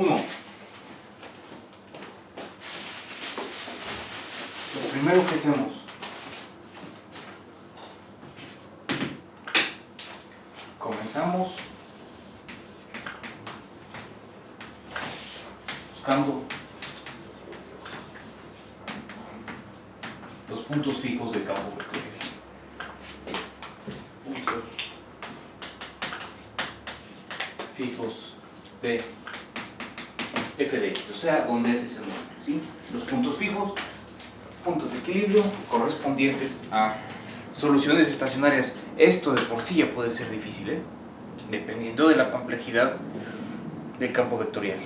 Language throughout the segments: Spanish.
1. Lo primero que hacemos, comenzamos buscando los puntos fijos del campo vectorial. Puntos fijos de f de x, o sea, donde f se mueve, ¿sí? Los puntos fijos, puntos de equilibrio correspondientes a soluciones estacionarias. Esto de por sí ya puede ser difícil, ¿eh? Dependiendo de la complejidad del campo vectorial.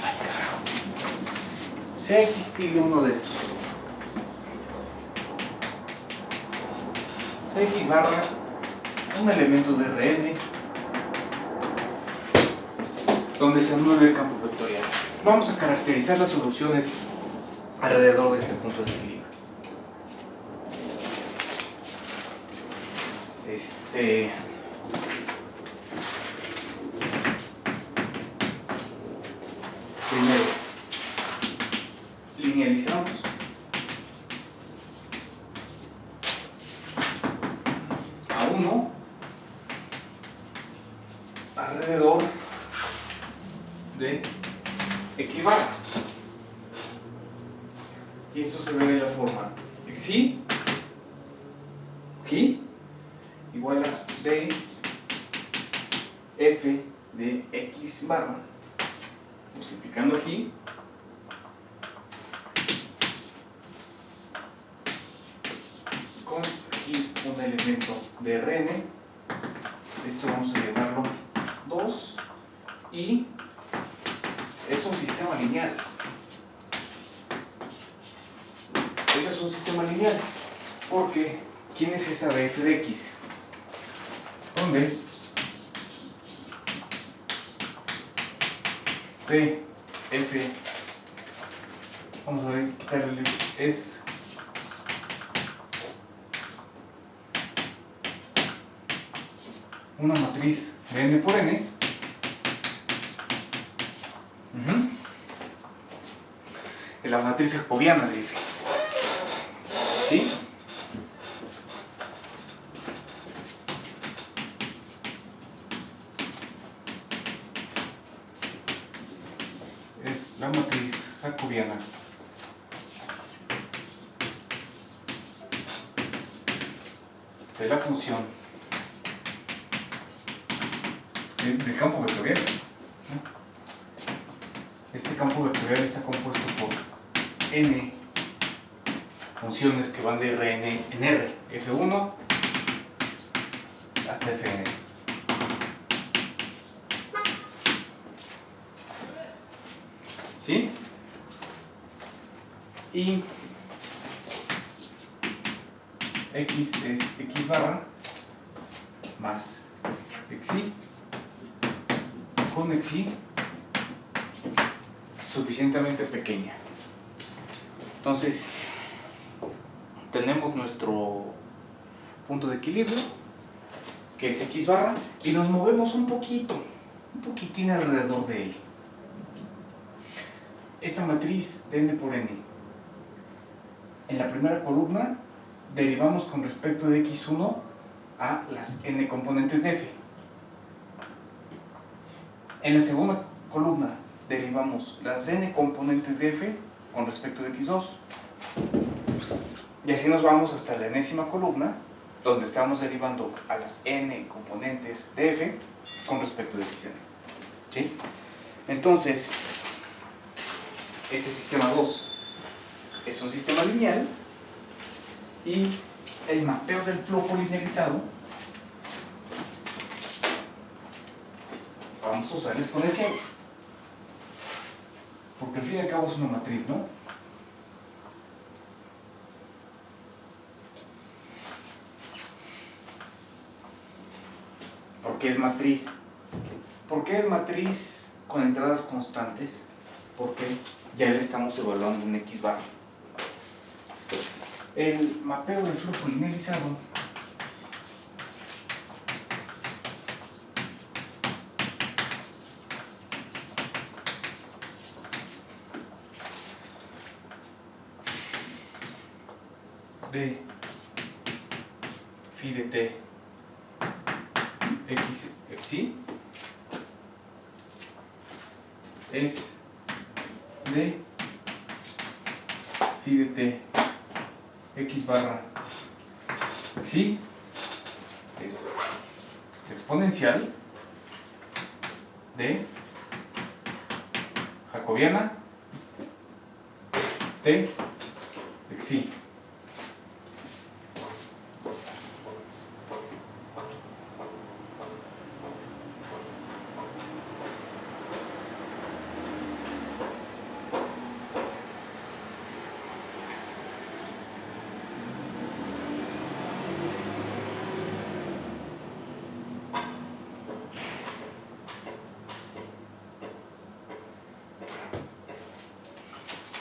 Ay, carajo. Cx tiene uno de estos. Cx barra un elemento de Rn donde se mueve el campo vectorial. Vamos a caracterizar las soluciones alrededor de este punto de equilibrio. Primero, linealizamos. A 1 alrededor de x barra. Y esto se ve de la forma xi aquí igual a d f de x barra, multiplicando aquí con aquí un elemento de Rn. Esto vamos a llamarlo 2 y es un sistema lineal. Eso es un sistema lineal porque ¿quién es esa df de x? Donde df, vamos a ver, quitarle, es una matriz de n por n. En la matriz jacobiana de f. ¿Sí? Es la matriz jacobiana de la función del campo vectorial. Este campo vectorial está compuesto por n funciones que van de Rn en R, f1 hasta fn. ¿Sí? Y x es x barra más xi con xi suficientemente pequeña. Entonces tenemos nuestro punto de equilibrio que es x barra y nos movemos un poquitín alrededor de él. Esta matriz de n por n, en la primera columna derivamos con respecto de x1 a las n componentes de f. En la segunda columna derivamos las n componentes de f con respecto de x2. Y así nos vamos hasta la enésima columna, donde estamos derivando a las n componentes de f con respecto de xn. ¿Sí? Entonces, este sistema 2 es un sistema lineal y el mapeo del flujo linealizado vamos a usar el exponencial, porque al fin y al cabo es una matriz, ¿no? ¿Por qué es matriz? ¿Por qué es matriz con entradas constantes? Porque ya le estamos evaluando en x bar. El mapeo del flujo linealizado de phi de t x psi es de phi de t x barra psi es exponencial de jacobiana t psi.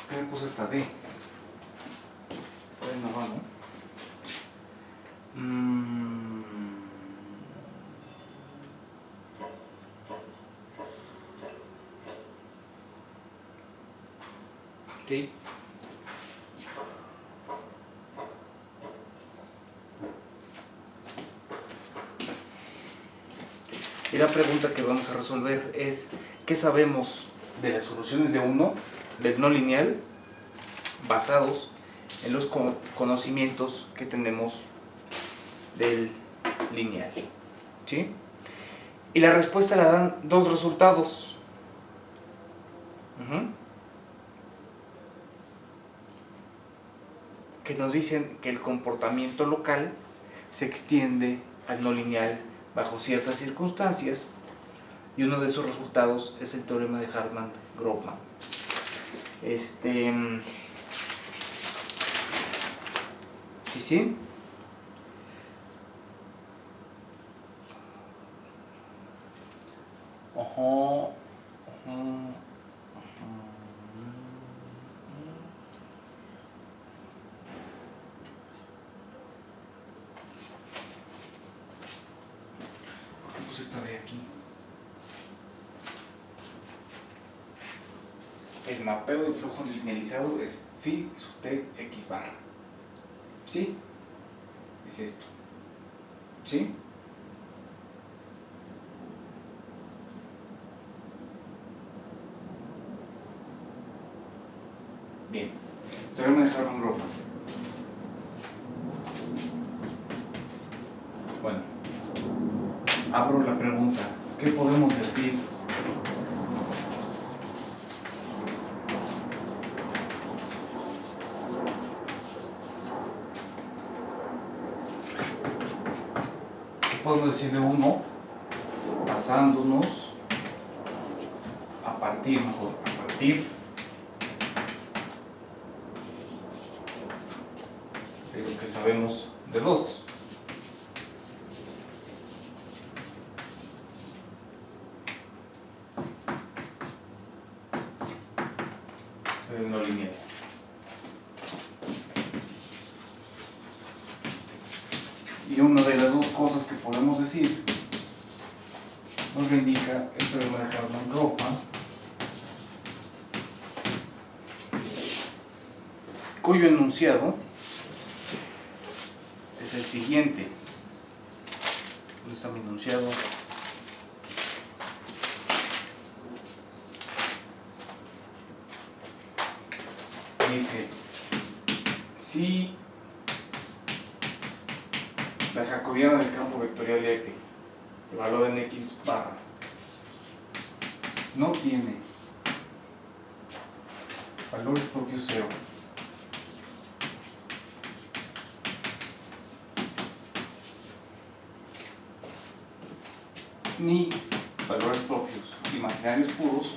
¿Qué me puse esta D? Esta D no va, ¿no? Ok. Y la pregunta que vamos a resolver es: ¿qué sabemos de las soluciones de 1 del no lineal basados en los conocimientos que tenemos del lineal? ¿Sí? Y la respuesta la dan dos resultados. Que nos dicen que el comportamiento local se extiende al no lineal bajo ciertas circunstancias, y uno de esos resultados es el teorema de Hartmann-Grobman. ¿Sí? Pues esta de aquí. El mapeo del flujo linealizado es phi sub t x barra. ¿Sí? Es esto. ¿Sí? Bien. Teorema de Hartmann-Grobman. Bueno. Abro la pregunta. ¿Qué podemos decir de 1 basándonos a partir de lo que sabemos de 2? De no lineal. Y una de las dos cosas que podemos decir nos lo indica el teorema de Hartmann-Grobman, cuyo enunciado es el siguiente. ¿Dónde está mi enunciado? Dice: si la jacobiana del campo vectorial F, evaluada en x barra, no tiene valores propios 0, ni valores propios imaginarios puros,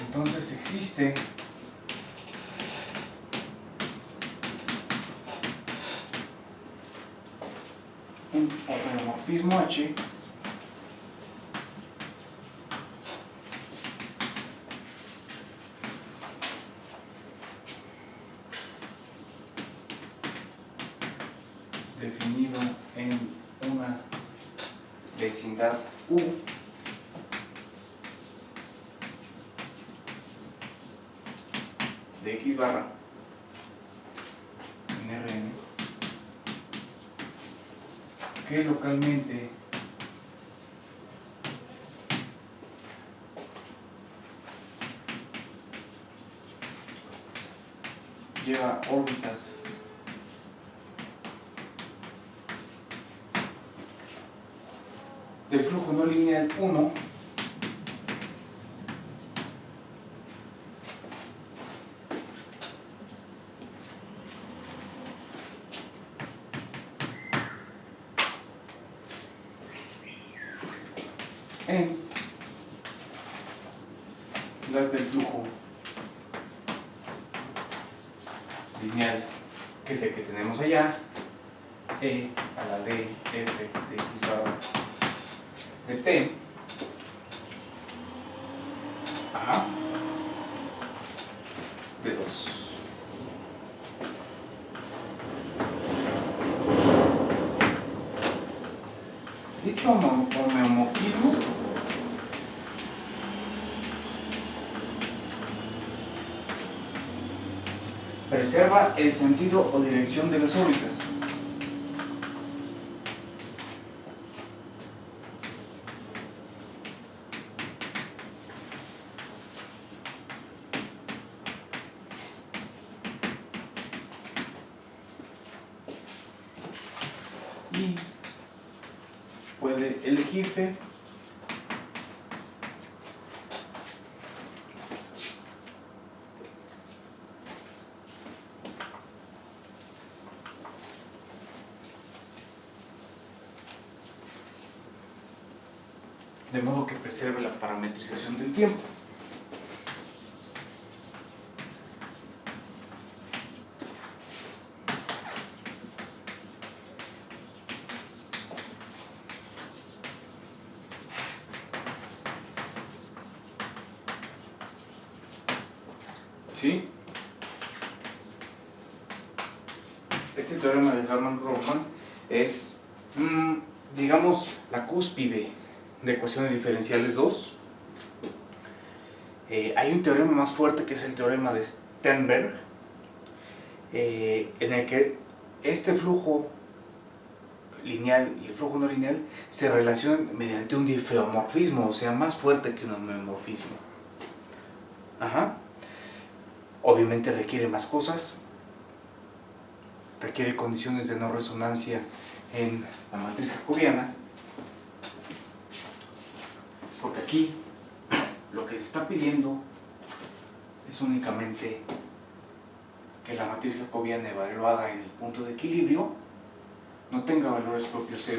entonces existe un homeomorfismo H definido en una vecindad U de X barra en Rn, que localmente lleva órbitas del flujo no lineal 1 en las del flujo lineal, que es el que tenemos allá, E a la D, F de X barra de T, A de 2. Dicho homeomorfismo preserva el sentido o dirección de las órbitas. Y puede elegirse de modo que preserve la parametrización del tiempo. ¿Sí? Este teorema de Harman-Rohrmann es, digamos, la cúspide de ecuaciones diferenciales 2. Hay un teorema más fuerte que es el teorema de Sternberg, en el que este flujo lineal y el flujo no lineal se relacionan mediante un difeomorfismo, o sea, más fuerte que un homeomorfismo. Ajá. Obviamente requiere más cosas, requiere condiciones de no resonancia en la matriz jacobiana, porque aquí lo que se está pidiendo es únicamente que la matriz jacobiana evaluada en el punto de equilibrio no tenga valores propios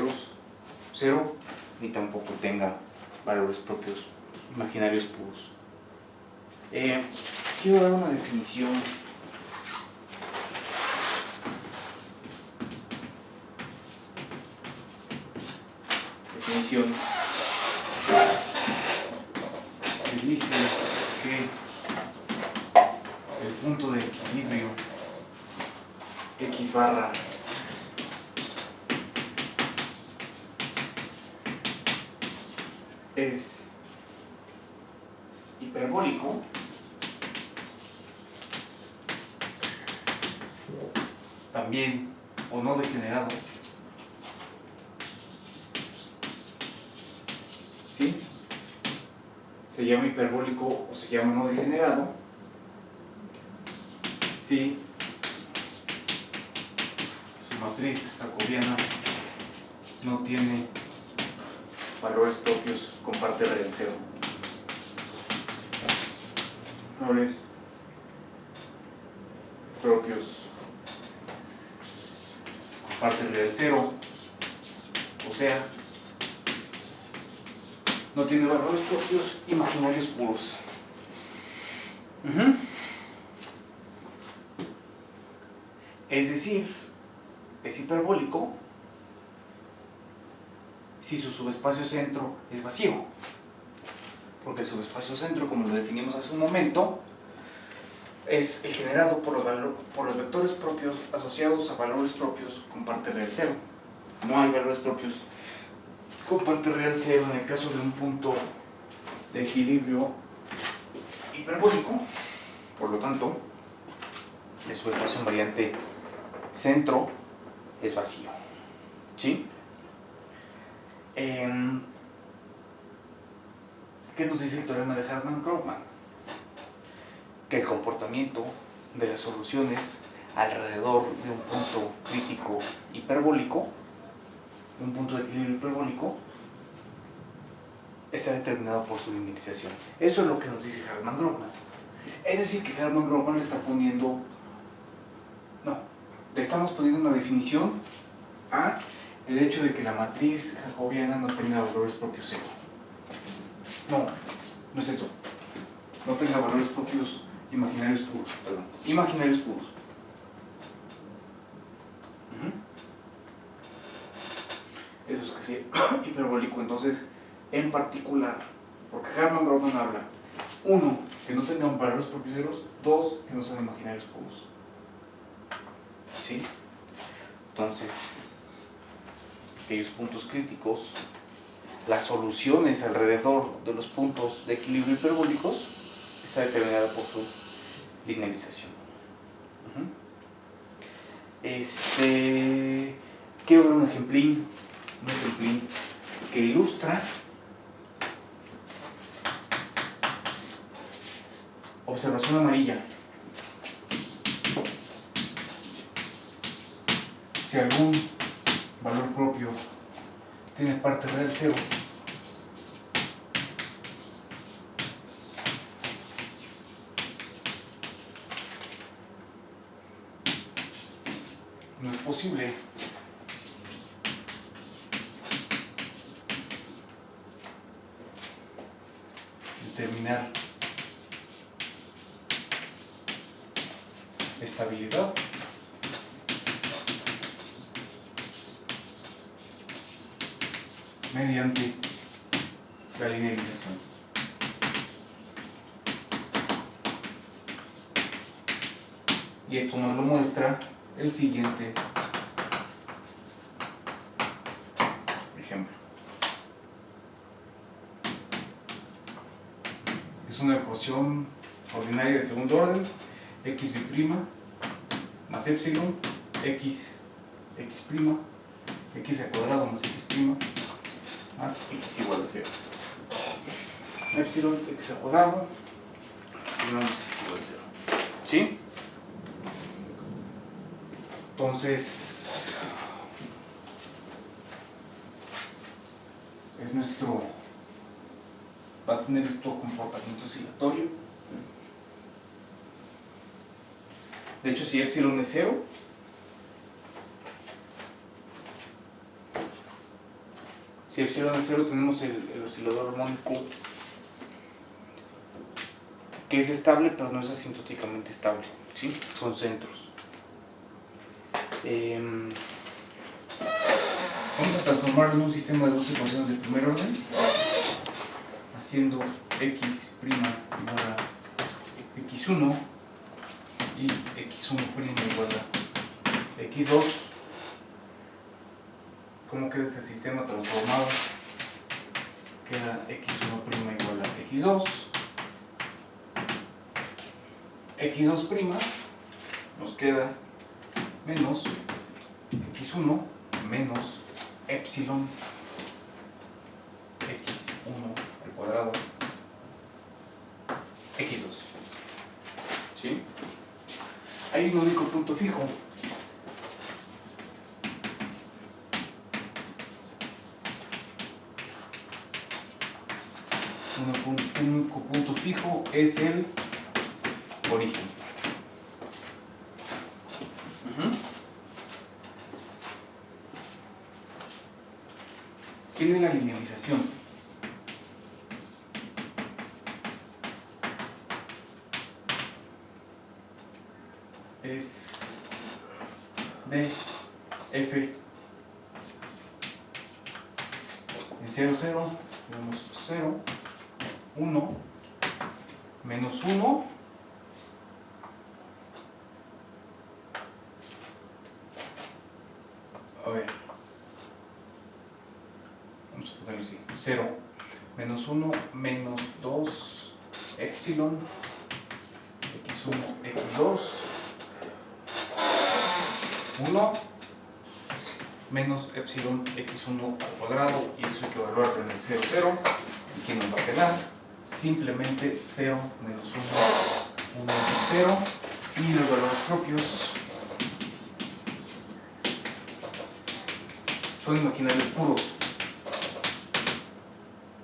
cero, ni tampoco tenga valores propios imaginarios puros. Quiero dar una definición se dice que el punto de equilibrio X barra es hiperbólico también o no degenerado, ¿sí? Se llama hiperbólico o se llama no degenerado si su matriz jacobiana no tiene valores propios con parte real cero. Valores propios con parte real cero, o sea, no tiene valores propios imaginarios puros. Es decir, es hiperbólico si su subespacio centro es vacío, porque el subespacio centro, como lo definimos hace un momento, es el generado por los vectores propios asociados a valores propios con parte real cero. No hay valores propios con parte real cero en el caso de un punto de equilibrio hiperbólico. Por lo tanto, su espacio invariante centro es vacío. ¿Sí? ¿Qué nos dice el teorema de Hartmann-Grobman? Que el comportamiento de las soluciones alrededor de un punto crítico hiperbólico, un punto de equilibrio hiperbólico, está determinado por su linealización. Eso es lo que nos dice Hartmann-Grobman. Es decir, que Hartmann-Grobman le está poniendo, le estamos poniendo una definición a el hecho de que la matriz jacobiana no tenga valores propios cero. No es eso. No tenga valores propios imaginarios puros, imaginarios puros. Eso es que sí, hiperbólico. Entonces, en particular, porque Hartmann-Grobman habla, 1, que no tengan valores propios ceros, 2, que no sean imaginarios puros. ¿Sí? Entonces, aquellos puntos críticos, las soluciones alrededor de los puntos de equilibrio hiperbólicos, está determinada por su linealización. Quiero ver un ejemplín que ilustra. Observación amarilla. Si algún valor propio tiene parte real cero, no es posible determinar estabilidad mediante la linealización. Y esto nos lo muestra el siguiente ejemplo. Es una ecuación ordinaria de segundo orden, x b' más epsilon, x prima, x al cuadrado más x prima, más x igual a 0. Epsilon, x al cuadrado, más x igual a 0. ¿Sí? Entonces, va a tener esto comportamiento oscilatorio. De hecho, si epsilon es 0, tenemos el oscilador armónico que es estable, pero no es asintóticamente estable. ¿Sí? Son centros. Vamos a transformarlo en un sistema de dos ecuaciones de primer orden, haciendo x' igual a x1 y x1' igual a x2. ¿Cómo queda ese sistema transformado? Queda x1' igual a x2. x2' nos queda menos x1 menos epsilon x1 al cuadrado x2. ¿Sí? Hay un único punto fijo. Un único punto fijo es el origen. Tiene la linealización. Es de f en 0, 0, tenemos 0, 1, menos 1, a ver, vamos a ponerlo así, 0, menos 1, menos 2, epsilon, x1, x2, 1 menos epsilon x1 al cuadrado, y eso hay que evaluar en el 0, 0. ¿Y qué nos va a quedar? Simplemente 0 menos 1, 1 menos 0. Y los valores propios son imaginarios puros,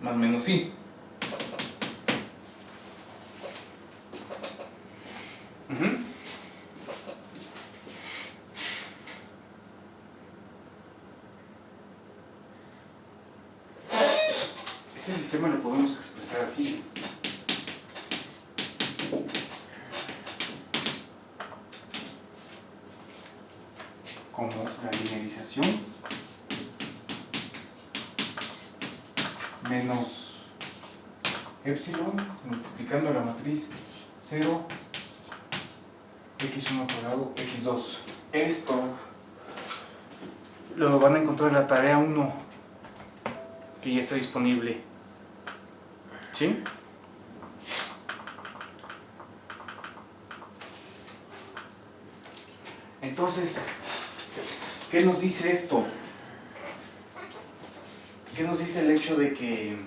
más menos i. Este sistema lo podemos expresar así. Como la linealización menos epsilon multiplicando la matriz 0, x1 cuadrado, x2. Esto lo van a encontrar en la tarea 1, que ya está disponible. ¿Sí? Entonces, ¿qué nos dice esto? ¿Qué nos dice el hecho de que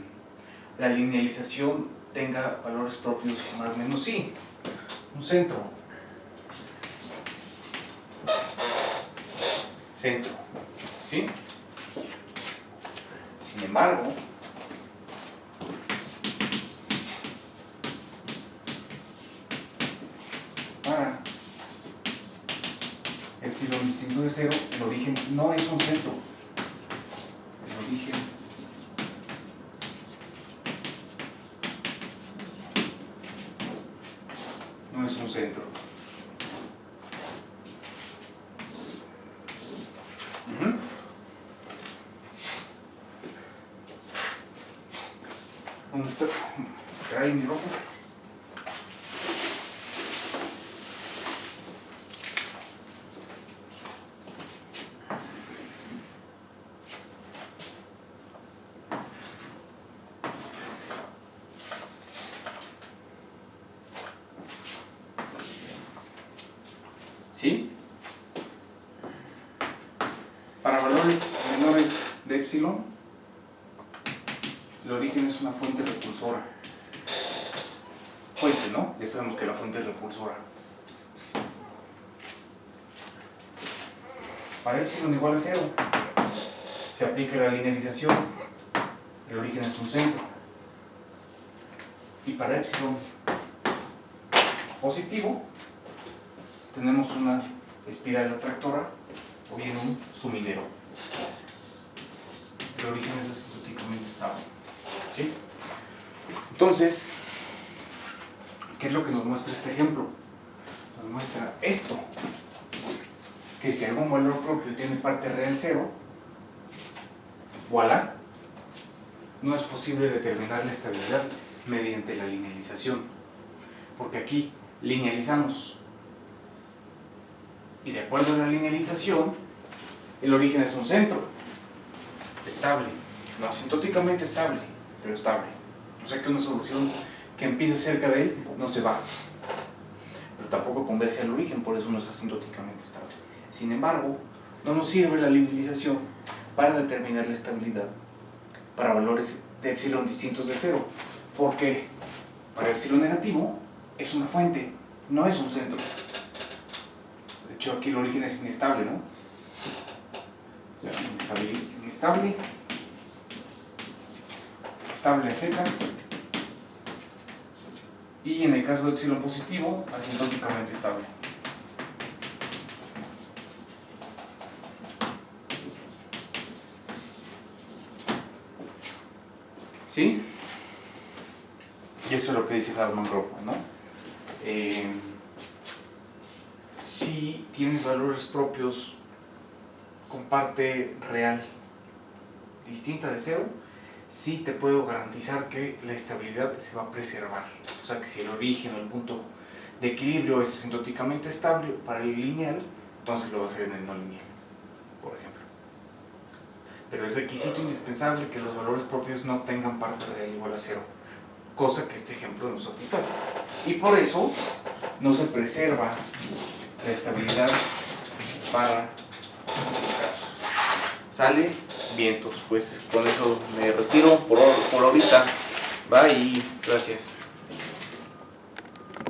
la linealización tenga valores propios más o menos i? Un centro. Centro. ¿Sí? Sin embargo, para epsilon distinto de 0, el origen no es un centro. El origen no es un centro. ¿Dónde está? ¿Trae mi rojo? ¿Sí? Para valores menores de epsilon, el origen es una fuente repulsora. Fuente, ¿no? Ya sabemos que la fuente es repulsora. Para epsilon igual a 0, se aplica la linealización, el origen es un centro. Y para epsilon positivo, tenemos una espiral atractora o bien un sumidero. El origen es asintóticamente estable. ¿Sí? Entonces, ¿qué es lo que nos muestra este ejemplo? Nos muestra esto, que si algún valor propio tiene parte real 0, voilà, no es posible determinar la estabilidad mediante la linealización, porque aquí linealizamos y de acuerdo a la linealización el origen es un centro estable, no asintóticamente estable, pero estable. O sea que una solución que empiece cerca de él no se va, pero tampoco converge al origen, por eso no es asintóticamente estable. Sin embargo, no nos sirve la linealización para determinar la estabilidad para valores de epsilon distintos de 0, porque para epsilon negativo es una fuente, no es un centro. De hecho, aquí el origen es inestable, ¿no? O sea, inestable, estable a secas, y en el caso de epsilon positivo, asintóticamente estable. ¿Sí? Y eso es lo que dice Hartman-Rothman, ¿no? Si tienes valores propios con parte real distinta de 0, sí te puedo garantizar que la estabilidad se va a preservar. O sea que si el origen o el punto de equilibrio es asintóticamente estable para el lineal, entonces lo va a hacer en el no lineal, por ejemplo. Pero es requisito indispensable que los valores propios no tengan parte real igual a 0, cosa que este ejemplo no satisface. Y por eso no se preserva la estabilidad para Sale, vientos. Pues con eso me retiro por ahorita. Bye, gracias.